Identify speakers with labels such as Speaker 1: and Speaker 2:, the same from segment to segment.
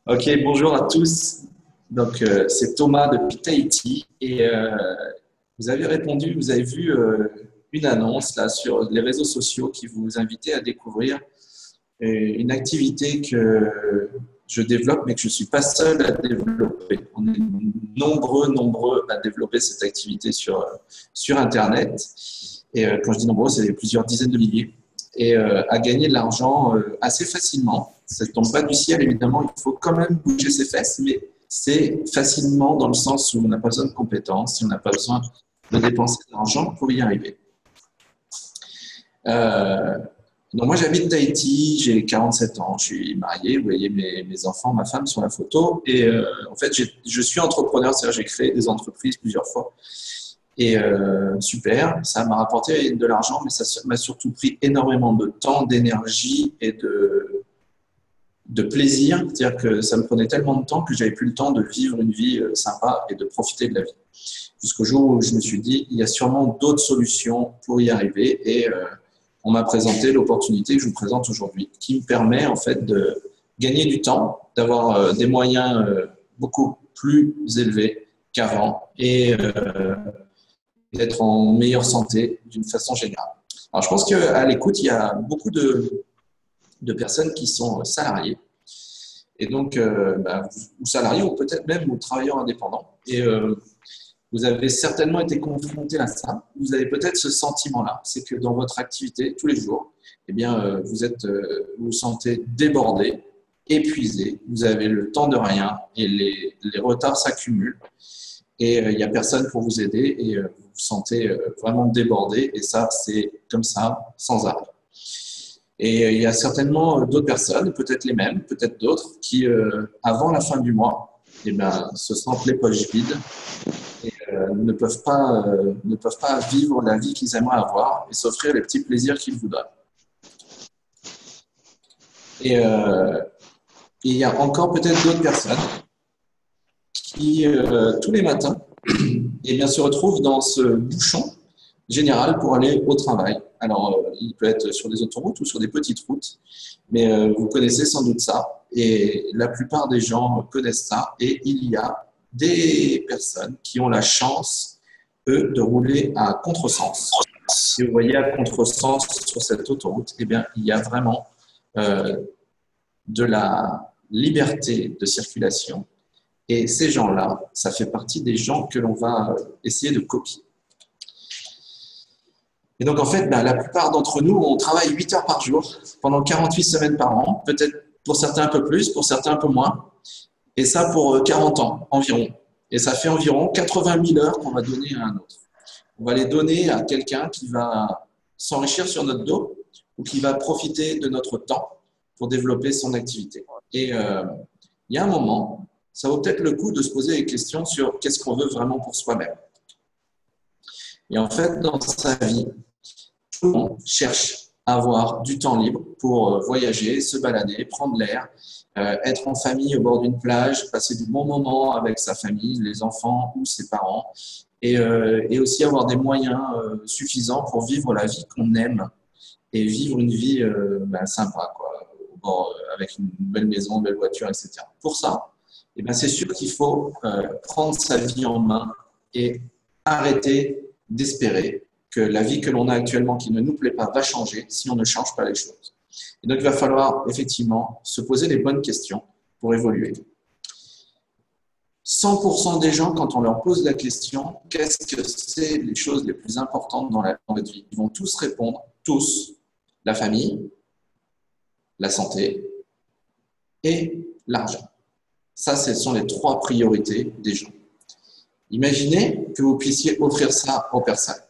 Speaker 1: Ok, bonjour à tous. Donc, c'est Thomas de Tahiti et vous avez répondu, vous avez vu une annonce là sur les réseaux sociaux qui vous invitait à découvrir une activité que je développe, mais que je ne suis pas seul à développer. On est nombreux à développer cette activité sur Internet. Et quand je dis nombreux, c'est plusieurs dizaines de milliers. Et à gagner de l'argent assez facilement. Ça ne tombe pas du ciel, évidemment. Il faut quand même bouger ses fesses, mais c'est facilement dans le sens où on n'a pas besoin de compétences, on n'a pas besoin de dépenser de l'argent pour y arriver. Euh, donc moi j'habite Tahiti, j'ai 47 ans, je suis marié, vous voyez mes enfants, ma femme sur la photo, et en fait je suis entrepreneur, c'est-à-dire j'ai créé des entreprises plusieurs fois, et super, ça m'a rapporté de l'argent, mais ça m'a surtout pris énormément de temps, d'énergie et de plaisir, c'est-à-dire que ça me prenait tellement de temps que j'avais plus le temps de vivre une vie sympa et de profiter de la vie. Jusqu'au jour où je me suis dit, il y a sûrement d'autres solutions pour y arriver, et on m'a présenté l'opportunité que je vous présente aujourd'hui, qui me permet en fait de gagner du temps, d'avoir des moyens beaucoup plus élevés qu'avant et d'être en meilleure santé d'une façon générale. Alors je pense qu'à l'écoute, il y a beaucoup de personnes qui sont salariées et donc ou salariés ou peut-être même ou travailleurs indépendants. Et vous avez certainement été confronté à ça. Vous avez peut-être ce sentiment-là, c'est que dans votre activité tous les jours, eh bien, vous vous sentez débordé, épuisé, vous avez le temps de rien et les retards s'accumulent et il n'y a personne pour vous aider et vous vous sentez vraiment débordé et ça, c'est comme ça, sans arrêt. Et il y a certainement d'autres personnes, peut-être les mêmes, peut-être d'autres, qui, avant la fin du mois, eh bien, se sentent les poches vides et ne peuvent pas vivre la vie qu'ils aimeraient avoir et s'offrir les petits plaisirs qu'ils voudraient. Et il y a encore peut-être d'autres personnes qui, tous les matins, eh bien, se retrouvent dans ce bouchon général pour aller au travail. Alors, il peut être sur des autoroutes ou sur des petites routes, mais vous connaissez sans doute ça. Et la plupart des gens connaissent ça. Et il y a des personnes qui ont la chance, eux, de rouler à contresens. Si vous voyez à contresens sur cette autoroute, eh bien, il y a vraiment euh, de la liberté de circulation. Et ces gens-là, ça fait partie des gens que l'on va essayer de copier. Et donc, en fait, la plupart d'entre nous, on travaille 8 heures par jour, pendant 48 semaines par an, peut-être pour certains un peu plus, pour certains un peu moins, et ça pour 40 ans environ. Et ça fait environ 80 000 heures qu'on va donner à un autre. On va les donner à quelqu'un qui va s'enrichir sur notre dos ou qui va profiter de notre temps pour développer son activité. Et il y a un moment, ça vaut peut-être le coup de se poser des questions sur qu'est-ce qu'on veut vraiment pour soi-même. Et en fait, dans sa vie, tout le monde cherche à avoir du temps libre pour voyager, se balader, prendre l'air, être en famille au bord d'une plage, passer du bon moment avec sa famille, les enfants ou ses parents, et aussi avoir des moyens suffisants pour vivre la vie qu'on aime et vivre une vie sympa, quoi, au bord, avec une belle maison, une belle voiture, etc. Pour ça, eh ben, c'est sûr qu'il faut prendre sa vie en main et arrêter d'espérer que la vie que l'on a actuellement qui ne nous plaît pas va changer si on ne change pas les choses. Et donc, il va falloir effectivement se poser les bonnes questions pour évoluer. 100% des gens, quand on leur pose la question, qu'est-ce que c'est les choses les plus importantes dans votre vie? Ils vont tous répondre, tous, la famille, la santé et l'argent. Ça, ce sont les 3 priorités des gens. Imaginez que vous puissiez offrir ça aux personnes,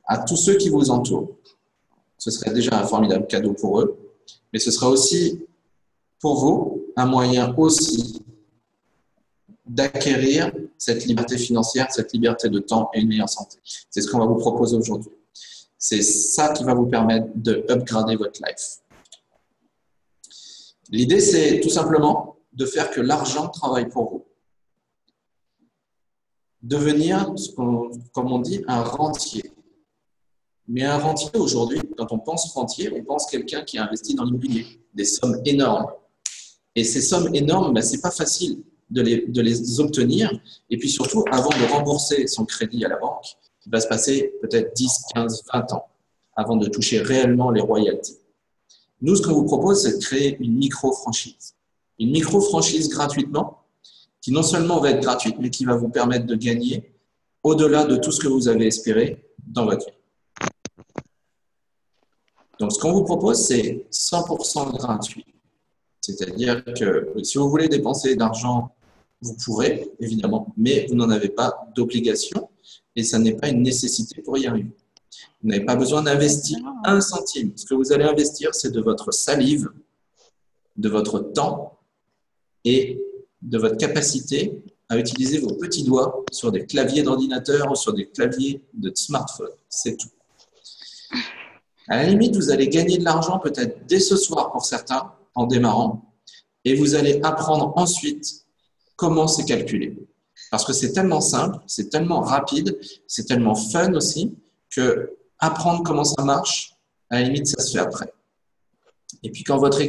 Speaker 1: à tous ceux qui vous entourent. Ce serait déjà un formidable cadeau pour eux, mais ce sera aussi pour vous un moyen aussi d'acquérir cette liberté financière, cette liberté de temps et une meilleure santé. C'est ce qu'on va vous proposer aujourd'hui. C'est ça qui va vous permettre de upgrader votre life. L'idée, c'est tout simplement de faire que l'argent travaille pour vous. Devenir, comme on dit, un rentier. Mais un rentier aujourd'hui, quand on pense rentier, on pense quelqu'un qui a investi dans l'immobilier, des sommes énormes. Et ces sommes énormes, ben, ce n'est pas facile de les obtenir. Et puis surtout, avant de rembourser son crédit à la banque, il va se passer peut-être 10, 15, 20 ans avant de toucher réellement les royalties. Nous, ce qu'on vous propose, c'est de créer une micro-franchise. Une micro-franchise gratuitement, qui non seulement va être gratuite, mais qui va vous permettre de gagner au-delà de tout ce que vous avez espéré dans votre vie. Donc, ce qu'on vous propose, c'est 100% gratuit. C'est-à-dire que si vous voulez dépenser d'argent, vous pourrez, évidemment, mais vous n'en avez pas d'obligation et ça n'est pas une nécessité pour y arriver. Vous n'avez pas besoin d'investir un centime. Ce que vous allez investir, c'est de votre salive, de votre temps et de votre capacité à utiliser vos petits doigts sur des claviers d'ordinateur ou sur des claviers de smartphone. C'est tout. À la limite, vous allez gagner de l'argent peut-être dès ce soir pour certains, en démarrant, et vous allez apprendre ensuite comment c'est calculé. Parce que c'est tellement simple, c'est tellement rapide, c'est tellement fun aussi, que apprendre comment ça marche, à la limite, ça se fait après. Et puis quand votre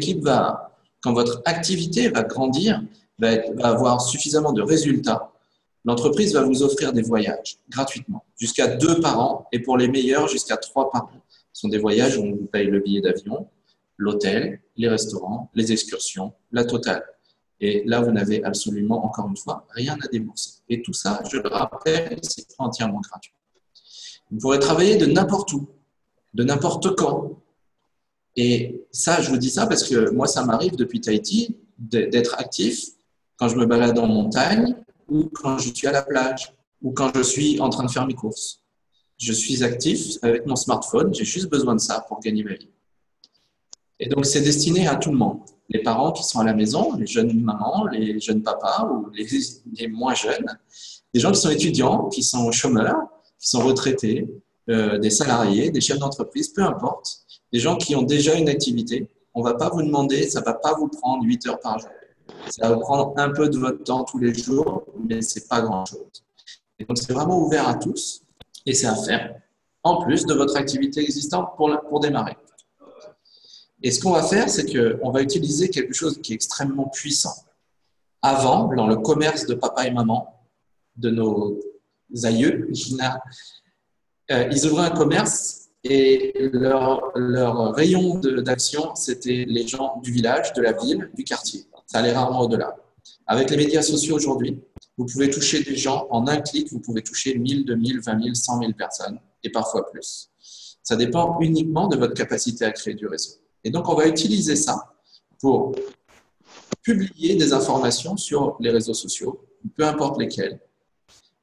Speaker 1: activité va grandir, va avoir suffisamment de résultats, l'entreprise va vous offrir des voyages gratuitement, jusqu'à 2 par an, et pour les meilleurs, jusqu'à 3 par an. Ce sont des voyages où on vous paye le billet d'avion, l'hôtel, les restaurants, les excursions, la totale. Et là, vous n'avez absolument, encore une fois, rien à débourser. Et tout ça, je le rappelle, c'est entièrement gratuit. Vous pourrez travailler de n'importe où, de n'importe quand. Et ça, je vous dis ça parce que moi, ça m'arrive depuis Tahiti d'être actif quand je me balade en montagne ou quand je suis à la plage ou quand je suis en train de faire mes courses. Je suis actif avec mon smartphone, j'ai juste besoin de ça pour gagner ma vie. Et donc, c'est destiné à tout le monde. Les parents qui sont à la maison, les jeunes mamans, les jeunes papas ou les moins jeunes, des gens qui sont étudiants, qui sont chômeurs, qui sont retraités, des salariés, des chefs d'entreprise, peu importe, des gens qui ont déjà une activité. On ne va pas vous demander, ça ne va pas vous prendre 8 heures par jour. Ça va vous prendre un peu de votre temps tous les jours, mais ce n'est pas grand-chose. Et donc, c'est vraiment ouvert à tous et c'est à faire en plus de votre activité existante pour démarrer. Et ce qu'on va faire, c'est qu'on va utiliser quelque chose qui est extrêmement puissant. Avant, dans le commerce de papa et maman, de nos aïeux, ils ouvraient un commerce et leur rayon d'action, c'était les gens du village, de la ville, du quartier. Ça allait rarement au-delà. Avec les médias sociaux aujourd'hui, vous pouvez toucher des gens en un clic, vous pouvez toucher 1000, 2000, 20 000, 100 000 personnes et parfois plus. Ça dépend uniquement de votre capacité à créer du réseau. Et donc, on va utiliser ça pour publier des informations sur les réseaux sociaux, peu importe lesquels,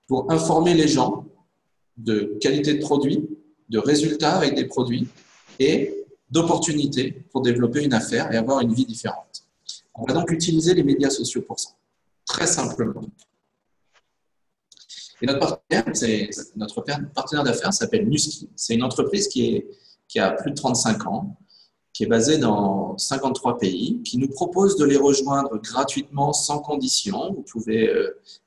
Speaker 1: pour informer les gens de qualité de produits, de résultats avec des produits et d'opportunités pour développer une affaire et avoir une vie différente. On va donc utiliser les médias sociaux pour ça, très simplement. Et notre partenaire d'affaires s'appelle Musky. C'est une entreprise qui a plus de 35 ans, qui est basée dans 53 pays, qui nous propose de les rejoindre gratuitement, sans condition. Vous pouvez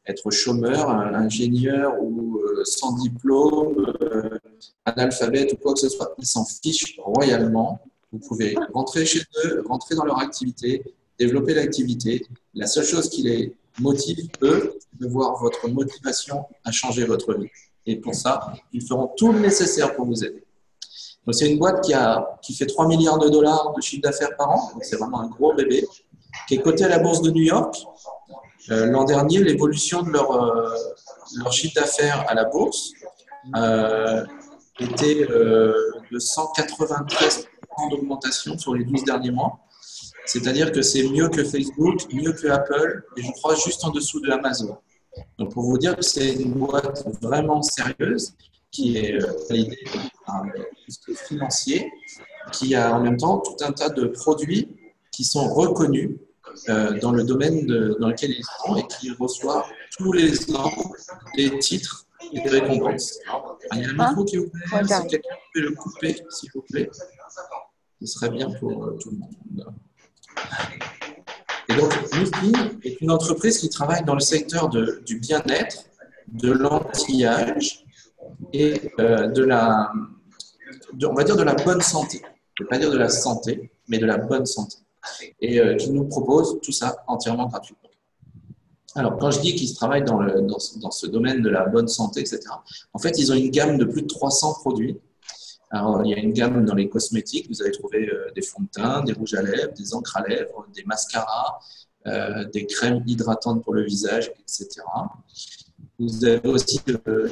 Speaker 1: être chômeur, ingénieur ou sans diplôme, analphabète ou quoi que ce soit. Ils s'en fichent royalement. Vous pouvez rentrer chez eux, rentrer dans leur activité, développer l'activité. La seule chose qui les motive, eux, c'est de voir votre motivation à changer votre vie. Et pour ça, ils feront tout le nécessaire pour vous aider. Donc, c'est une boîte qui fait 3 milliards de dollars de chiffre d'affaires par an. C'est vraiment un gros bébé. Qui est coté à la bourse de New York. L'an dernier, l'évolution de leur chiffre d'affaires à la bourse était de 193% d'augmentation sur les 12 derniers mois. C'est-à-dire que c'est mieux que Facebook, mieux que Apple et je crois juste en dessous de Amazon. Donc, pour vous dire que c'est une boîte vraiment sérieuse qui est validée par un financier, qui a en même temps tout un tas de produits qui sont reconnus dans le domaine dans lequel ils sont et qui reçoivent tous les ans des titres et des récompenses. Il y a un micro qui est ouvert, si quelqu'un peut le couper, s'il vous plaît, ce serait bien pour tout le monde. Et donc, Musky est une entreprise qui travaille dans le secteur du bien-être, de l'anti-âge et on va dire de la bonne santé. Je ne vais pas dire de la santé, mais de la bonne santé. et qui nous propose tout ça entièrement gratuitement. Alors, quand je dis qu'ils travaillent dans ce domaine de la bonne santé, etc., en fait, ils ont une gamme de plus de 300 produits. Alors, il y a une gamme dans les cosmétiques. Vous allez trouver des fonds de teint, des rouges à lèvres, des encres à lèvres, des mascaras, des crèmes hydratantes pour le visage, etc. Vous avez aussi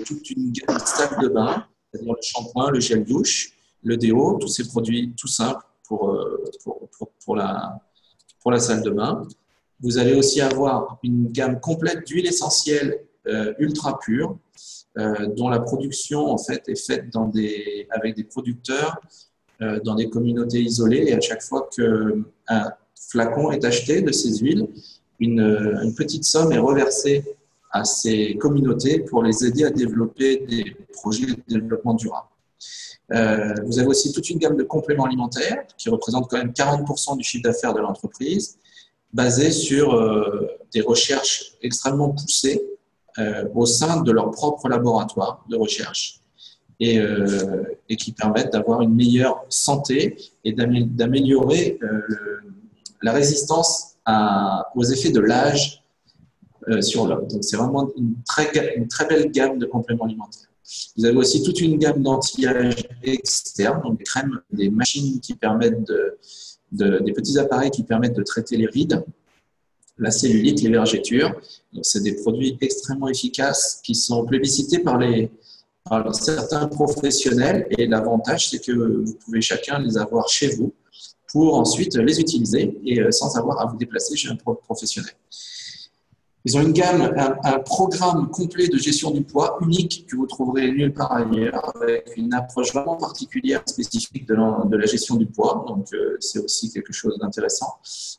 Speaker 1: toute une gamme de sacs de bain, c'est-à-dire le shampoing, le gel douche, le déo, tous ces produits tout simples pour la salle de bain. Vous allez aussi avoir une gamme complète d'huiles essentielles ultra pures, dont la production en fait est faite avec des producteurs dans des communautés isolées. Et à chaque fois qu'un flacon est acheté de ces huiles, une petite somme est reversée à ces communautés pour les aider à développer des projets de développement durable. Vous avez aussi toute une gamme de compléments alimentaires qui représentent quand même 40% du chiffre d'affaires de l'entreprise, basés sur des recherches extrêmement poussées au sein de leur propre laboratoire de recherche et qui permettent d'avoir une meilleure santé et d'améliorer la résistance aux effets de l'âge sur l'homme. Donc, c'est vraiment une très belle gamme de compléments alimentaires. Vous avez aussi toute une gamme d'anti-âge externes, donc des crèmes, des machines qui permettent des petits appareils qui permettent de traiter les rides, la cellulite, les vergetures. C'est des produits extrêmement efficaces qui sont plébiscités par certains professionnels. Et l'avantage, c'est que vous pouvez chacun les avoir chez vous pour ensuite les utiliser et sans avoir à vous déplacer chez un professionnel. Ils ont une gamme, un programme complet de gestion du poids unique que vous trouverez nulle part ailleurs, avec une approche vraiment particulière, spécifique de la gestion du poids. Donc, c'est aussi quelque chose d'intéressant.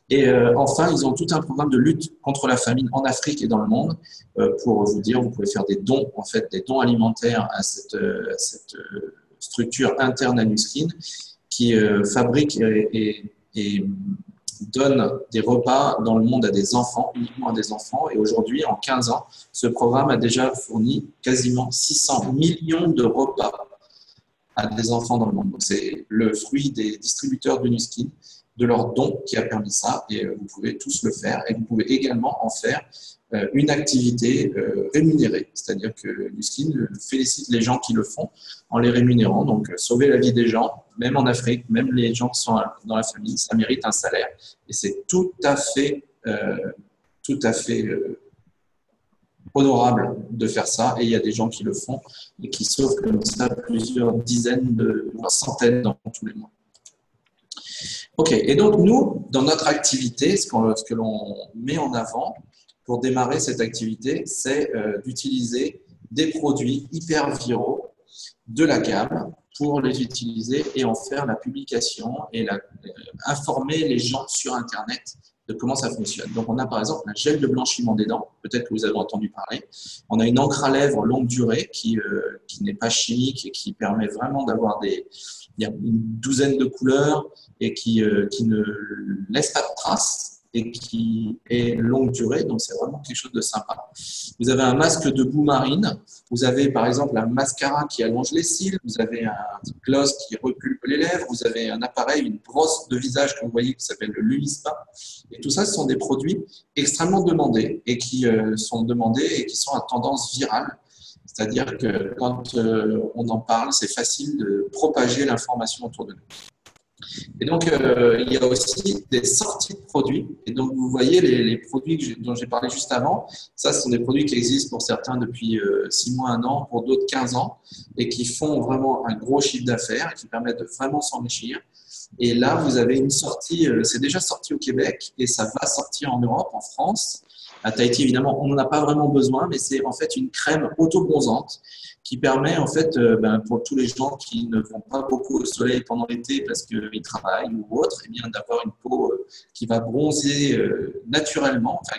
Speaker 1: Et enfin, ils ont tout un programme de lutte contre la famine en Afrique et dans le monde. Pour vous dire, vous pouvez faire des dons, en fait, des dons alimentaires à cette structure interne à Nuskin qui fabrique et donne des repas dans le monde à des enfants, uniquement à des enfants. Et aujourd'hui, en 15 ans, ce programme a déjà fourni quasiment 600 millions de repas à des enfants dans le monde. Donc, c'est le fruit des distributeurs de Nuskin, de leurs dons qui a permis ça. Et vous pouvez tous le faire. Et vous pouvez également en faire une activité rémunérée. C'est-à-dire que Nuskin félicite les gens qui le font en les rémunérant. Donc, sauver la vie des gens, même en Afrique, même les gens qui sont dans la famille, ça mérite un salaire. Et c'est tout à fait honorable de faire ça. Et il y a des gens qui le font et qui sauvent comme ça plusieurs dizaines, voire centaines dans tous les mois. OK. Et donc, nous, dans notre activité, ce que l'on met en avant pour démarrer cette activité, c'est d'utiliser des produits hyper viraux de la gamme pour les utiliser et en faire la publication et informer les gens sur Internet de comment ça fonctionne. Donc, on a par exemple un gel de blanchiment des dents, peut-être que vous avez entendu parler. On a une encre à lèvres longue durée qui n'est pas chimique et qui permet vraiment d'avoir il y a une douzaine de couleurs et qui ne laisse pas de traces et qui est longue durée, donc c'est vraiment quelque chose de sympa. Vous avez un masque de boue marine, vous avez par exemple un mascara qui allonge les cils, vous avez un gloss qui repulpe les lèvres, vous avez un appareil, une brosse de visage que vous voyez qui s'appelle le Luispa. Et tout ça, ce sont des produits extrêmement demandés et qui sont demandés et qui sont à tendance virale. C'est-à-dire que quand on en parle, c'est facile de propager l'information autour de nous. Et donc, il y a aussi des sorties de produits. Et donc, vous voyez les produits dont j'ai parlé juste avant. Ça, ce sont des produits qui existent pour certains depuis 6 mois, 1 an, pour d'autres 15 ans, et qui font vraiment un gros chiffre d'affaires, qui permettent de vraiment s'enrichir. Et là, vous avez une sortie, c'est déjà sorti au Québec, et ça va sortir en Europe, en France. À Tahiti, évidemment, on n'en a pas vraiment besoin, mais c'est en fait une crème auto-bronzante qui permet, en fait, pour tous les gens qui ne vont pas beaucoup au soleil pendant l'été parce qu'ils travaillent ou autre, eh bien, d'avoir une peau qui va bronzer naturellement, enfin,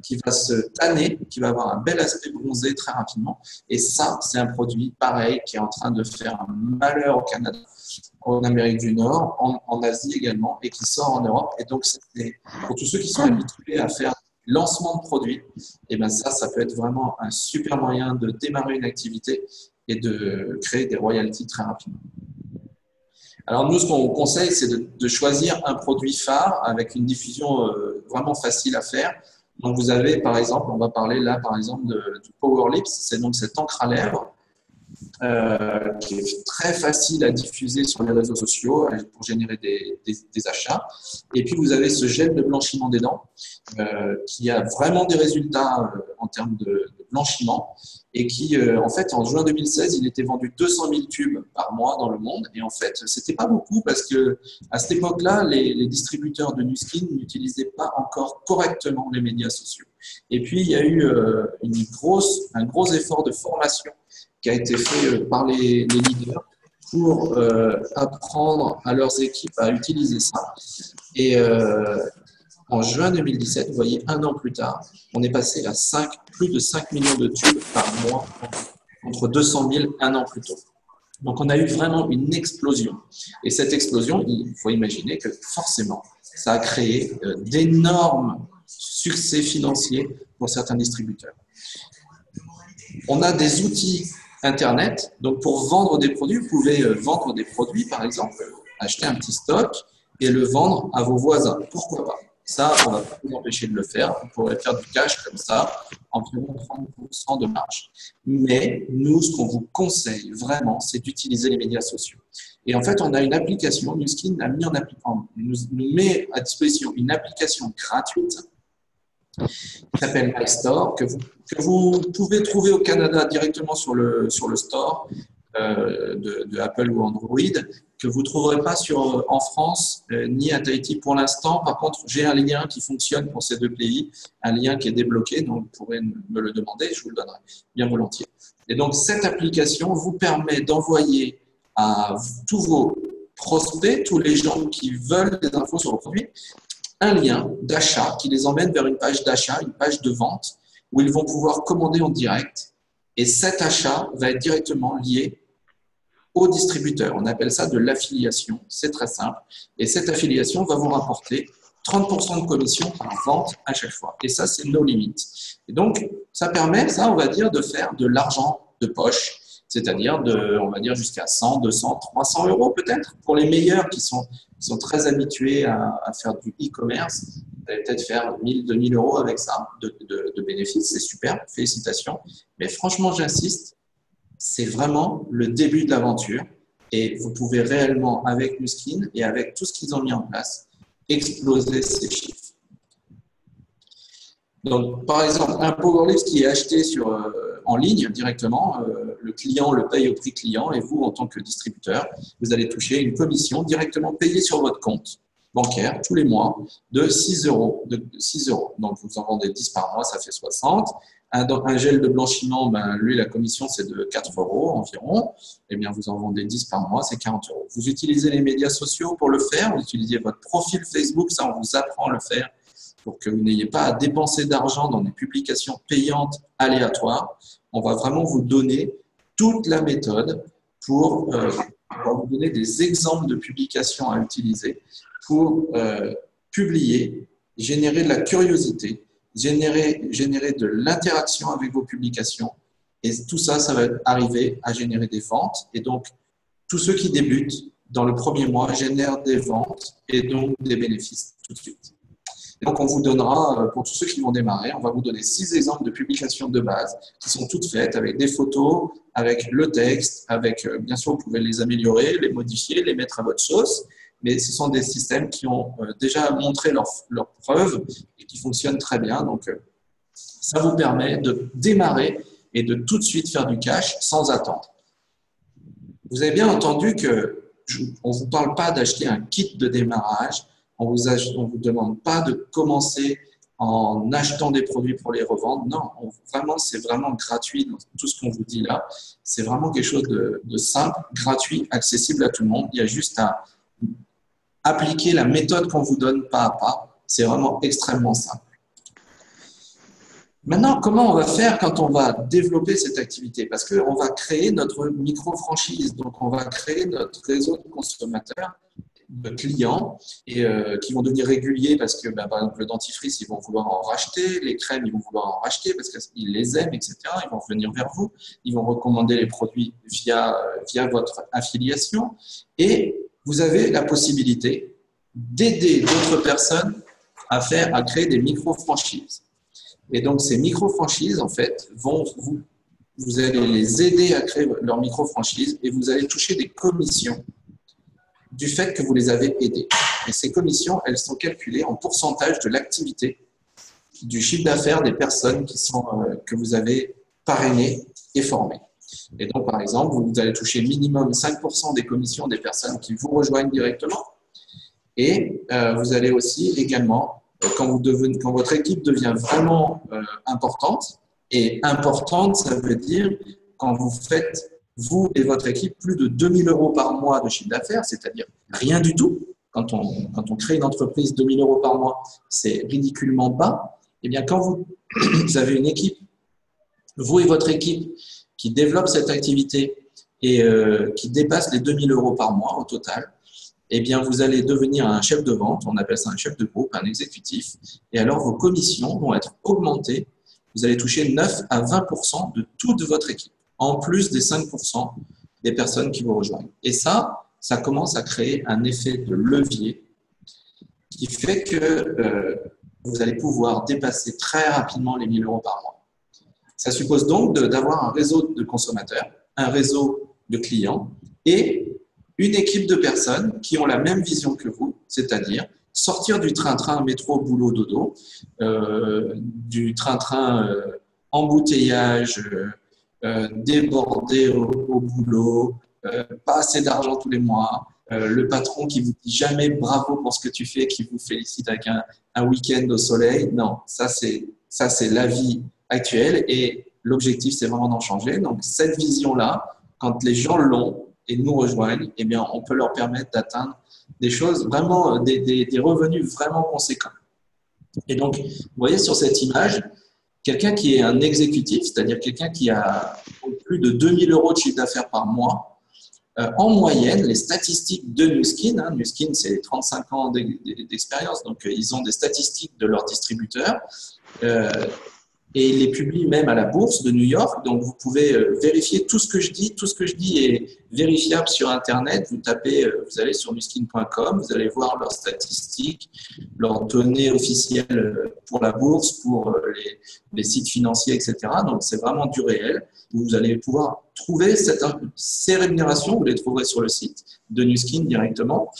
Speaker 1: qui va se tanner, qui va avoir un bel aspect bronzé très rapidement. Et ça, c'est un produit pareil qui est en train de faire un malheur au Canada, en Amérique du Nord, en Asie également, et qui sort en Europe. Et donc, c'est pour tous ceux qui sont habitués à faire lancement de produits, et bien ça peut être vraiment un super moyen de démarrer une activité et de créer des royalties très rapidement. Alors nous, ce qu'on vous conseille, c'est de choisir un produit phare avec une diffusion vraiment facile à faire. Donc vous avez, par exemple, on va parler là, par exemple, du Power Lips, c'est donc cette encre à lèvres qui est très facile à diffuser sur les réseaux sociaux pour générer des achats. Et puis, vous avez ce gel de blanchiment des dents qui a vraiment des résultats en termes de blanchiment et qui, en fait, en juin 2016, il était vendu 200 000 tubes par mois dans le monde. Et en fait, c'était pas beaucoup parce que à cette époque-là, les distributeurs de Nuskin n'utilisaient pas encore correctement les médias sociaux. Et puis, il y a eu un gros effort de formation qui a été fait par les leaders pour apprendre à leurs équipes à utiliser ça. Et en juin 2017, vous voyez, un an plus tard, on est passé à plus de 5 millions de tubes par mois, contre 200 000 un an plus tôt. Donc, on a eu vraiment une explosion. Et cette explosion, il faut imaginer que forcément, ça a créé d'énormes succès financiers pour certains distributeurs. On a des outils Internet, donc pour vendre des produits, vous pouvez vendre des produits, par exemple, acheter un petit stock et le vendre à vos voisins. Pourquoi pas? Ça, on ne va pas vous empêcher de le faire. Vous pourrez faire du cash comme ça, environ 30% de marge. Mais nous, ce qu'on vous conseille vraiment, c'est d'utiliser les médias sociaux. Et en fait, on a une application, Nuskin nous met à disposition une application gratuite qui s'appelle MyStore, que vous pouvez trouver au Canada directement sur le store de Apple ou Android, que vous ne trouverez pas en France ni à Tahiti pour l'instant. Par contre, j'ai un lien qui fonctionne pour ces deux pays, un lien qui est débloqué, donc vous pourrez me le demander, je vous le donnerai bien volontiers. Et donc, cette application vous permet d'envoyer à tous vos prospects, tous les gens qui veulent des infos sur vos produits, un lien d'achat qui les emmène vers une page d'achat, une page de vente, où ils vont pouvoir commander en direct. Et cet achat va être directement lié au distributeur. On appelle ça de l'affiliation. C'est très simple. Et cette affiliation va vous rapporter 30% de commission par vente à chaque fois. Et ça, c'est no limit. Et donc, ça permet, ça, on va dire, de faire de l'argent de poche, c'est-à-dire on va dire jusqu'à 100, 200, 300 euros peut-être. Pour les meilleurs qui sont très habitués à faire du e-commerce, vous allez peut-être faire 1000, 2000 euros avec ça de bénéfices. C'est super, félicitations. Mais franchement, j'insiste, c'est vraiment le début de l'aventure. Et vous pouvez réellement, avec Nuskin et avec tout ce qu'ils ont mis en place, exploser ces chiffres. Donc, par exemple, un Powerlift qui est acheté en ligne directement, le client le paye au prix client et vous, en tant que distributeur, vous allez toucher une commission directement payée sur votre compte bancaire tous les mois de 6 euros. Donc, vous en vendez 10 par mois, ça fait 60. Un gel de blanchiment, lui, la commission, c'est de 4 euros environ. Eh bien, vous en vendez 10 par mois, c'est 40 euros. Vous utilisez les médias sociaux pour le faire, vous utilisez votre profil Facebook, ça, on vous apprend à le faire, pour que vous n'ayez pas à dépenser d'argent dans des publications payantes aléatoires. On va vraiment vous donner toute la méthode pour vous donner des exemples de publications à utiliser pour publier, générer de la curiosité, générer de l'interaction avec vos publications. Et tout ça, ça va arriver à générer des ventes. Et donc, tous ceux qui débutent dans le premier mois génèrent des ventes et donc des bénéfices tout de suite. Donc, on vous donnera, pour tous ceux qui vont démarrer, on va vous donner 6 exemples de publications de base qui sont toutes faites avec des photos, avec le texte, bien sûr, vous pouvez les améliorer, les modifier, les mettre à votre sauce, mais ce sont des systèmes qui ont déjà montré leurs preuves et qui fonctionnent très bien. Donc, ça vous permet de démarrer et de tout de suite faire du cash sans attendre. Vous avez bien entendu qu'on ne vous parle pas d'acheter un kit de démarrage. On ne vous demande pas de commencer en achetant des produits pour les revendre. Non, c'est vraiment gratuit. Dans tout ce qu'on vous dit là, c'est vraiment quelque chose de simple, gratuit, accessible à tout le monde. Il y a juste à appliquer la méthode qu'on vous donne pas à pas. C'est vraiment extrêmement simple. Maintenant, comment on va faire quand on va développer cette activité? Parce qu'on va créer notre micro-franchise. Donc, on va créer notre réseau de consommateurs, de clients et qui vont devenir réguliers parce que, par exemple, le dentifrice, ils vont vouloir en racheter, les crèmes, ils vont vouloir en racheter parce qu'ils les aiment, etc. Ils vont venir vers vous, ils vont recommander les produits via votre affiliation et vous avez la possibilité d'aider d'autres personnes à créer des micro-franchises. Et donc, ces micro-franchises, en fait, vous allez les aider à créer leur micro-franchise et vous allez toucher des commissions du fait que vous les avez aidés. Et ces commissions, elles sont calculées en pourcentage de l'activité du chiffre d'affaires des personnes que vous avez parrainées et formées. Et donc, par exemple, vous allez toucher minimum 5% des commissions des personnes qui vous rejoignent directement. Et vous allez aussi également, quand votre équipe devient vraiment importante, et importante, ça veut dire quand vous faites, vous et votre équipe, plus de 2 000 € par mois de chiffre d'affaires, c'est-à-dire rien du tout. Quand on crée une entreprise, 2 000 € par mois, c'est ridiculement bas. Eh bien, quand vous avez une équipe, vous et votre équipe, qui développe cette activité et qui dépasse les 2 000 € par mois au total, eh bien, vous allez devenir un chef de vente, on appelle ça un chef de groupe, un exécutif, et alors vos commissions vont être augmentées. Vous allez toucher 9 à 20% de toute votre équipe, en plus des 5% des personnes qui vous rejoignent. Et ça commence à créer un effet de levier qui fait que vous allez pouvoir dépasser très rapidement les 1 000 € par mois. Ça suppose donc d'avoir un réseau de consommateurs, un réseau de clients et une équipe de personnes qui ont la même vision que vous, c'est-à-dire sortir du train-train métro, boulot, dodo, du train-train embouteillage, débordé au boulot, pas assez d'argent tous les mois, le patron qui vous dit jamais bravo pour ce que tu fais, qui vous félicite avec un week-end au soleil. Non, ça c'est la vie actuelle et l'objectif c'est vraiment d'en changer. Donc cette vision-là, quand les gens l'ont et nous rejoignent, eh bien on peut leur permettre d'atteindre des choses vraiment, des revenus vraiment conséquents. Et donc, vous voyez sur cette image, quelqu'un qui est un exécutif, c'est-à-dire quelqu'un qui a plus de 2 000 € de chiffre d'affaires par mois, en moyenne, les statistiques de Nu Skin, Nu Skin c'est 35 ans d'expérience, donc ils ont des statistiques de leurs distributeurs et ils les publient même à la bourse de New York, donc vous pouvez vérifier tout ce que je dis est vérifiable sur Internet, vous allez sur nuskin.com, vous allez voir leurs statistiques, leurs données officielles pour la bourse, pour les sites financiers, etc. Donc c'est vraiment du réel. Vous allez pouvoir trouver ces rémunérations, vous les trouverez sur le site de Nu Skin directement.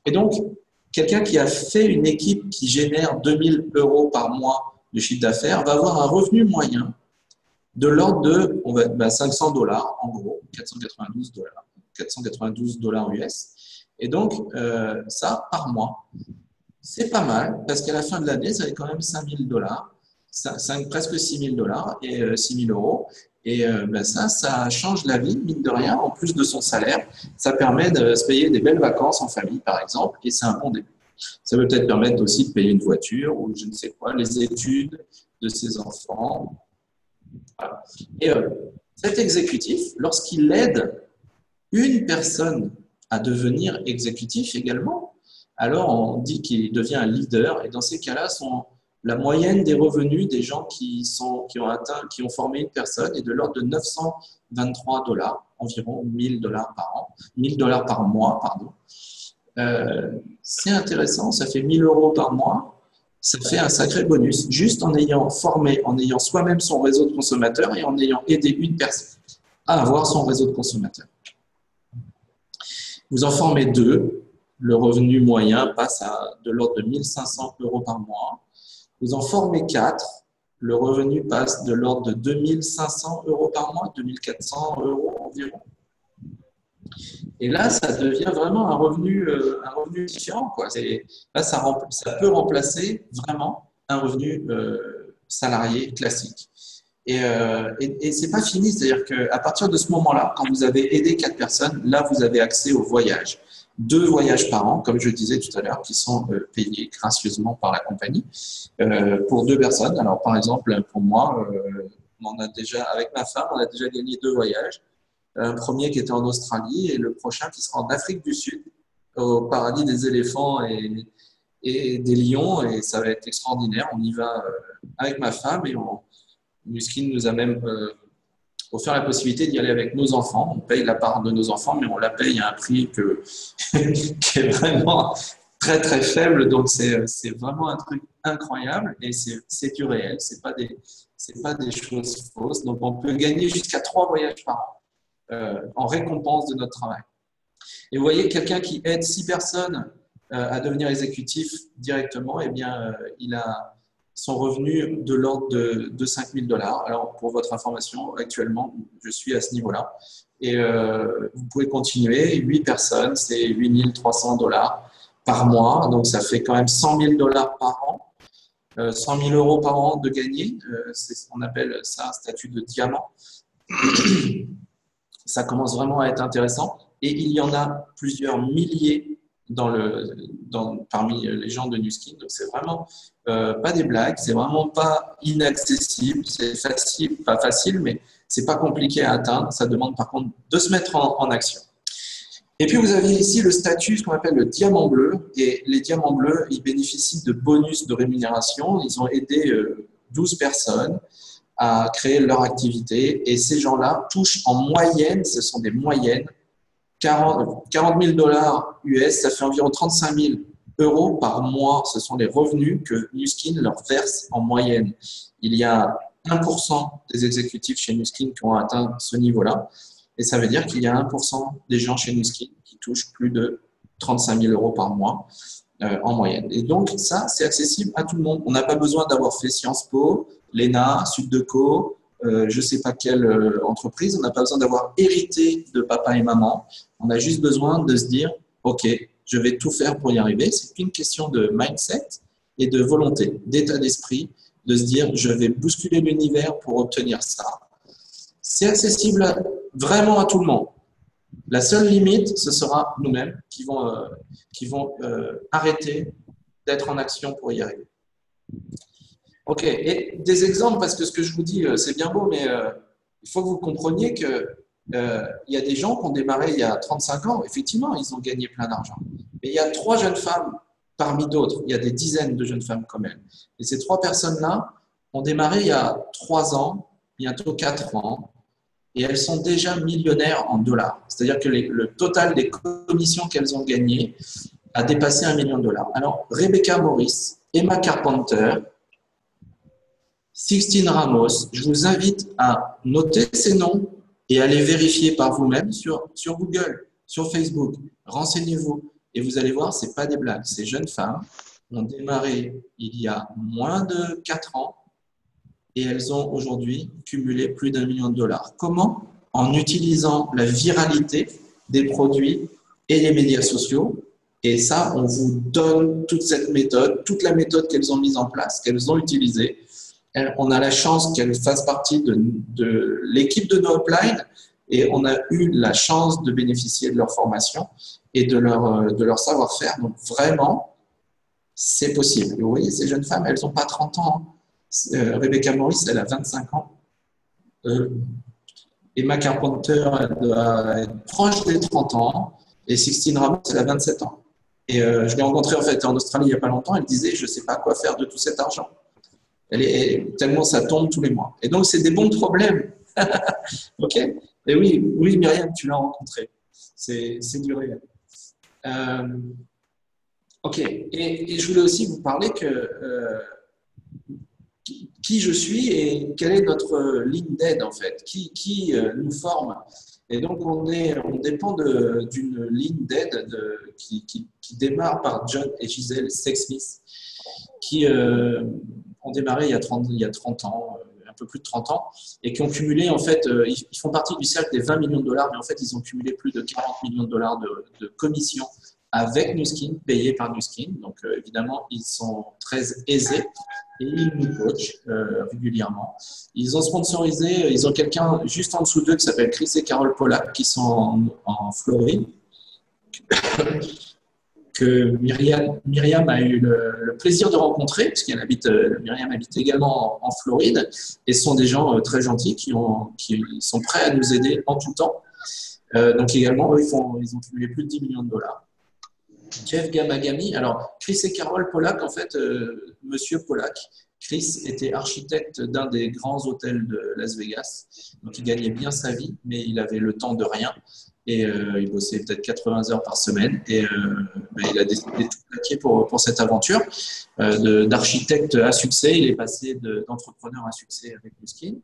Speaker 1: Et donc, quelqu'un qui a fait une équipe qui génère 2 000 € par mois de chiffre d'affaires va avoir un revenu moyen de l'ordre de 500 $, en gros, 492 $ US. Et donc, ça, par mois, c'est pas mal parce qu'à la fin de l'année, ça va être quand même 5 000 $, presque 6 000 $ et 6 000 €. Et ça change la vie, mine de rien, en plus de son salaire. Ça permet de se payer des belles vacances en famille, par exemple, et c'est un bon début. Ça peut peut-être permettre aussi de payer une voiture ou je ne sais quoi, les études de ses enfants. Voilà. Et cet exécutif, lorsqu'il aide une personne à devenir exécutif également, alors on dit qu'il devient un leader. Et dans ces cas-là, la moyenne des revenus des gens qui ont formé une personne est de l'ordre de 923 $, environ 1 000 $ par an, 1 000 $ par mois, pardon. C'est intéressant, ça fait 1 000 € par mois, ça fait un sacré bonus, juste en ayant formé, en ayant soi-même son réseau de consommateurs et en ayant aidé une personne à avoir son réseau de consommateurs. Vous en formez 2, le revenu moyen passe de l'ordre de 1 500 € par mois. Vous en formez 4, le revenu passe de l'ordre de 2 500 € par mois, 2 400 € environ. Et là, ça devient vraiment un revenu différent, quoi. Là, ça peut remplacer vraiment un revenu salarié classique. Et ce n'est pas fini, c'est-à-dire qu'à partir de ce moment-là, quand vous avez aidé 4 personnes, là, vous avez accès au voyage. 2 voyages par an, comme je disais tout à l'heure, qui sont payés gracieusement par la compagnie pour 2 personnes. Alors, par exemple, pour moi, avec ma femme, on a déjà gagné 2 voyages. Un premier qui était en Australie et le prochain qui sera en Afrique du Sud, au paradis des éléphants et des lions. Et ça va être extraordinaire. On y va avec ma femme et Nu Skin nous a même offert la possibilité d'y aller avec nos enfants. On paye la part de nos enfants, mais on la paye à un prix qui est vraiment très très faible. Donc c'est vraiment un truc incroyable et c'est du réel. C'est pas des choses fausses. Donc on peut gagner jusqu'à 3 voyages par an en récompense de notre travail. Et vous voyez, quelqu'un qui aide 6 personnes à devenir exécutif directement, eh bien, il a son revenu de l'ordre de 5 000 $. Alors, pour votre information, actuellement, je suis à ce niveau-là. Et vous pouvez continuer. 8 personnes, c'est 8 300 $ par mois. Donc, ça fait quand même 100 000 $ par an. 100 000 € par an de gagner. On appelle ça un statut de diamant. Ça commence vraiment à être intéressant. Et il y en a plusieurs milliers parmi les gens de Nu Skin. Donc, c'est vraiment pas des blagues, c'est vraiment pas inaccessible. C'est facile, pas facile, mais c'est pas compliqué à atteindre. Ça demande par contre de se mettre en action. Et puis, vous avez ici le statut, ce qu'on appelle le diamant bleu. Et les diamants bleus, ils bénéficient de bonus de rémunération. Ils ont aidé 12 personnes à créer leur activité. Et ces gens-là touchent en moyenne, ce sont des moyennes, 40 000 $ US, ça fait environ 35 000 € par mois. Ce sont les revenus que Nu Skin leur verse en moyenne. Il y a 1% des exécutifs chez Nu Skin qui ont atteint ce niveau-là. Et ça veut dire qu'il y a 1% des gens chez Nu Skin qui touchent plus de 35 000 € par mois en moyenne. Et donc, ça, c'est accessible à tout le monde. On n'a pas besoin d'avoir fait Sciences Po, l'ENA, Suddeco, je ne sais pas quelle entreprise. On n'a pas besoin d'avoir hérité de papa et maman. On a juste besoin de se dire, OK, je vais tout faire pour y arriver. C'est une question de mindset et de volonté, d'état d'esprit, de se dire, je vais bousculer l'univers pour obtenir ça. C'est accessible vraiment à tout le monde. La seule limite, ce sera nous-mêmes qui vont arrêter d'être en action pour y arriver. OK. Et des exemples, parce que ce que je vous dis, c'est bien beau, mais il faut que vous compreniez qu'il y a des gens qui ont démarré il y a 35 ans. Effectivement, ils ont gagné plein d'argent. Mais il y a 3 jeunes femmes parmi d'autres. Il y a des dizaines de jeunes femmes comme elles. Et ces 3 personnes-là ont démarré il y a 3 ans, bientôt 4 ans. Et elles sont déjà millionnaires en dollars. C'est-à-dire que le total des commissions qu'elles ont gagnées a dépassé 1 million de $. Alors, Rebecca Morris, Emma Carpenter, Sixtine Ramos, je vous invite à noter ces noms et à les vérifier par vous-même sur Google, sur Facebook. Renseignez-vous et vous allez voir, ce n'est pas des blagues. Ces jeunes femmes ont démarré il y a moins de 4 ans et elles ont aujourd'hui cumulé plus d'1 million de $. Comment? En utilisant la viralité des produits et les médias sociaux. Et ça, on vous donne toute cette méthode, toute la méthode qu'elles ont mise en place, qu'elles ont utilisée. On a la chance qu'elles fassent partie de l'équipe de No Upline et on a eu la chance de bénéficier de leur formation et de leur savoir-faire. Donc vraiment, c'est possible. Et vous voyez, ces jeunes femmes, elles n'ont pas 30 ans. Rebecca Morris, elle a 25 ans. Emma Carpenter, elle doit être proche des 30 ans. Et Sixtine Ramos, elle a 27 ans. Et je l'ai rencontrée en fait en Australie il n'y a pas longtemps. Elle disait, je ne sais pas quoi faire de tout cet argent. Tellement ça tombe tous les mois. Et donc, c'est des bons problèmes. OK? Et oui, Myriam, tu l'as rencontrée. C'est du réel. OK. Et je voulais aussi vous parler qui je suis et quelle est notre ligne d'aide, en fait. Qui nous forme. Et donc, on dépend d'une ligne d'aide qui démarre par John et Giselle Sexsmith, qui ont démarré il y a 30 ans, un peu plus de 30 ans, et qui ont cumulé, en fait, ils font partie du cercle des 20 millions de $, mais en fait, ils ont cumulé plus de 40 millions de $ de commissions avec Nu Skin, payées par Nu Skin. Donc, évidemment, ils sont très aisés et ils nous coachent régulièrement. Ils ont sponsorisé, ils ont quelqu'un juste en dessous d'eux qui s'appelle Chris et Carol Pollack, qui sont en Floride, que Myriam a eu le plaisir de rencontrer, puisqu'elle Myriam habite également en Floride, et ce sont des gens très gentils qui sont prêts à nous aider en tout temps. Donc également, eux, ils ont cumulé plus de 10 millions de $. Jeff Gamagami, alors Chris et Carol Pollack, en fait, Monsieur Pollack Chris était architecte d'un des grands hôtels de Las Vegas, donc il gagnait bien sa vie, mais il avait le temps de rien. Et il bossait peut-être 80 heures par semaine. Et il a décidé de tout plaquer pour cette aventure. D'architecte à succès, il est passé d'entrepreneur à succès avec Nuskin.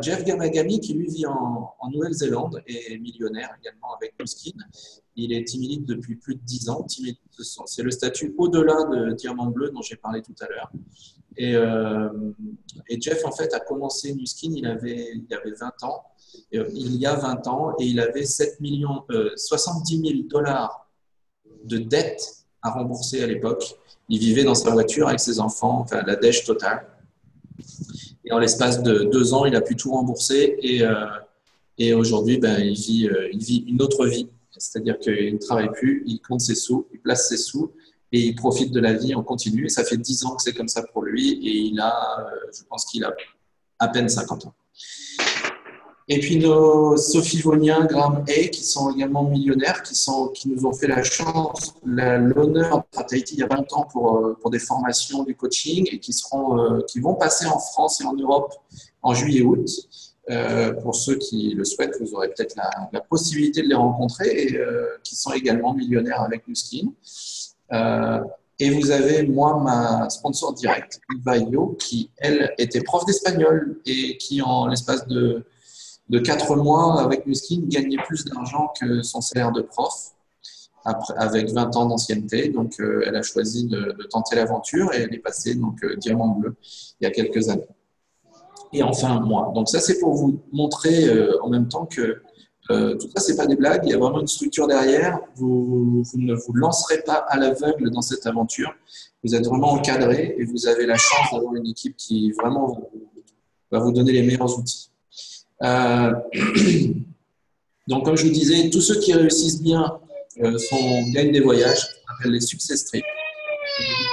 Speaker 1: Jeff Gamagami, qui lui vit en Nouvelle-Zélande, est millionnaire également avec Nuskin. Il est team lead depuis plus de 10 ans. C'est le statut au-delà de Diamant Bleu dont j'ai parlé tout à l'heure. Et Jeff, en fait, a commencé Nuskin, il avait 20 ans. Il y a 20 ans, et il avait 70 000 dollars de dettes à rembourser à l'époque. Il vivait dans sa voiture avec ses enfants, enfin la dèche totale. Et en l'espace de 2 ans, il a pu tout rembourser et aujourd'hui, il vit une autre vie. C'est-à-dire qu'il ne travaille plus, il compte ses sous, il place ses sous et il profite de la vie en continu. Et ça fait 10 ans que c'est comme ça pour lui et je pense qu'il a à peine 50 ans. Et puis nos Sophie Vaugnin, Graham Hay, qui sont également millionnaires, qui nous ont fait la chance, l'honneur d'être à Tahiti il y a 20 ans pour des formations, du coaching, et qui vont passer en France et en Europe en juillet-août. Pour ceux qui le souhaitent, vous aurez peut-être la possibilité de les rencontrer, et qui sont également millionnaires avec Nuskin. Et vous avez, moi, ma sponsor directe, Eva Yo, qui, elle, était prof d'espagnol et qui, en l'espace de 4 mois avec Nuskin, gagnait plus d'argent que son salaire de prof, avec 20 ans d'ancienneté. Donc, elle a choisi de tenter l'aventure et elle est passée Diamant Bleu il y a quelques années. Et enfin, moi. Donc, ça, c'est pour vous montrer en même temps que tout ça, ce n'est pas des blagues. Il y a vraiment une structure derrière. Vous ne vous lancerez pas à l'aveugle dans cette aventure. Vous êtes vraiment encadré et vous avez la chance d'avoir une équipe qui vraiment va vous donner les meilleurs outils. Donc, comme je vous disais, tous ceux qui réussissent bien gagnent des voyages, on appelle les success trips.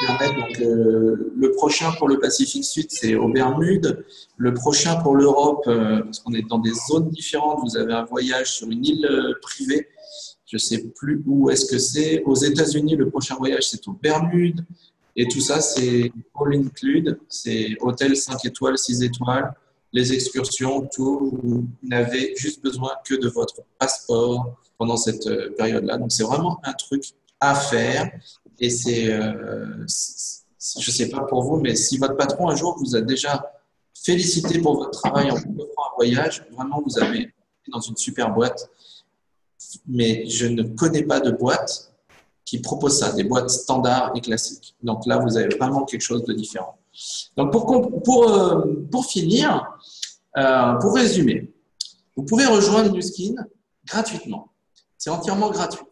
Speaker 1: Donc, le prochain pour le Pacifique Sud, c'est aux Bermudes. Le prochain pour l'Europe, parce qu'on est dans des zones différentes, vous avez un voyage sur une île privée. Je ne sais plus où est-ce que c'est. Aux États-Unis, le prochain voyage, c'est aux Bermudes. Et tout ça, c'est all include. C'est hôtel 5 étoiles, 6 étoiles. Les excursions, tout, vous n'avez juste besoin que de votre passeport pendant cette période-là. Donc, c'est vraiment un truc à faire. Et je ne sais pas pour vous, mais si votre patron un jour vous a déjà félicité pour votre travail en vous offrant un voyage, vraiment, vous avez dans une super boîte. Mais je ne connais pas de boîte qui propose ça, des boîtes standards et classiques. Donc là, vous avez vraiment quelque chose de différent. Donc, pour finir, pour résumer, vous pouvez rejoindre Nuskin gratuitement. C'est entièrement gratuit.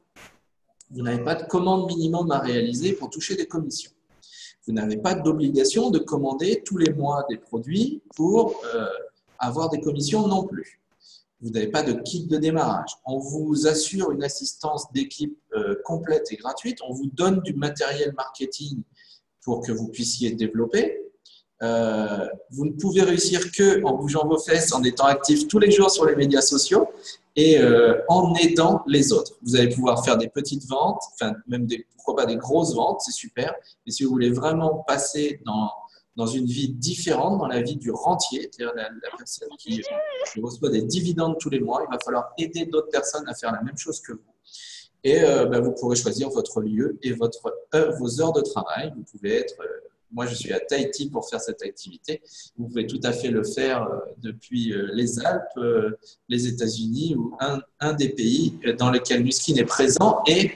Speaker 1: Vous n'avez pas de commande minimum à réaliser pour toucher des commissions. Vous n'avez pas d'obligation de commander tous les mois des produits pour avoir des commissions non plus. Vous n'avez pas de kit de démarrage. On vous assure une assistance d'équipe complète et gratuite. On vous donne du matériel marketing pour que vous puissiez développer. Vous ne pouvez réussir qu'en bougeant vos fesses, en étant actif tous les jours sur les médias sociaux et en aidant les autres. Vous allez pouvoir faire des petites ventes, enfin même pourquoi pas des grosses ventes, c'est super. Mais si vous voulez vraiment passer dans une vie différente, dans la vie du rentier, c'est-à-dire la personne qui reçoit des dividendes tous les mois, il va falloir aider d'autres personnes à faire la même chose que vous. Et vous pourrez choisir votre lieu et vos heures de travail. Vous pouvez être… moi, je suis à Tahiti pour faire cette activité. Vous pouvez tout à fait le faire depuis les Alpes, les États-Unis ou un des pays dans lesquels Nuskin est présent et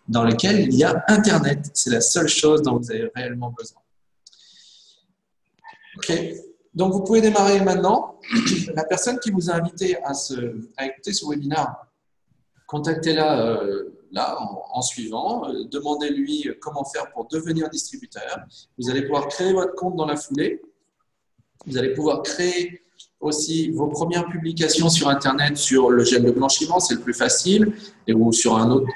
Speaker 1: dans lesquels il y a Internet. C'est la seule chose dont vous avez réellement besoin. OK. Donc, vous pouvez démarrer maintenant. La personne qui vous a invité à écouter ce webinaire, contactez-la là, en suivant. Demandez-lui comment faire pour devenir distributeur. Vous allez pouvoir créer votre compte dans la foulée. Vous allez pouvoir créer aussi vos premières publications sur Internet sur le gel de blanchiment, c'est le plus facile, ou sur un autre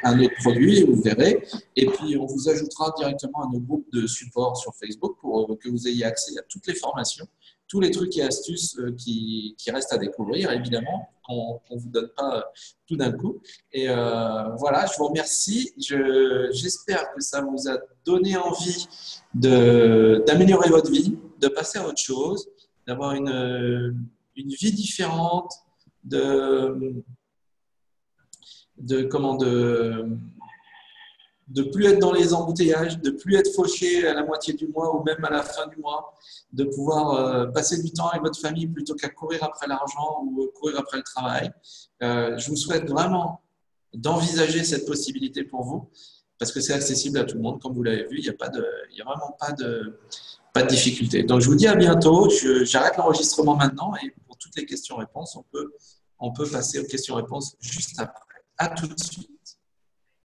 Speaker 1: produit, vous verrez. Et puis, on vous ajoutera directement à nos groupes de support sur Facebook pour que vous ayez accès à toutes les formations, tous les trucs et astuces qui restent à découvrir. Évidemment, on ne vous donne pas tout d'un coup. Et voilà, je vous remercie. J'espère que ça vous a donné envie d'améliorer votre vie, de passer à autre chose, d'avoir une vie différente, de comment de plus être dans les embouteillages, de plus être fauché à la moitié du mois ou même à la fin du mois, de pouvoir passer du temps avec votre famille plutôt qu'à courir après l'argent ou courir après le travail. Je vous souhaite vraiment d'envisager cette possibilité pour vous parce que c'est accessible à tout le monde. Comme vous l'avez vu, il y a vraiment pas de difficulté. Donc, je vous dis à bientôt. J'arrête l'enregistrement maintenant et pour toutes les questions-réponses, on peut passer aux questions-réponses juste après. À tout de suite.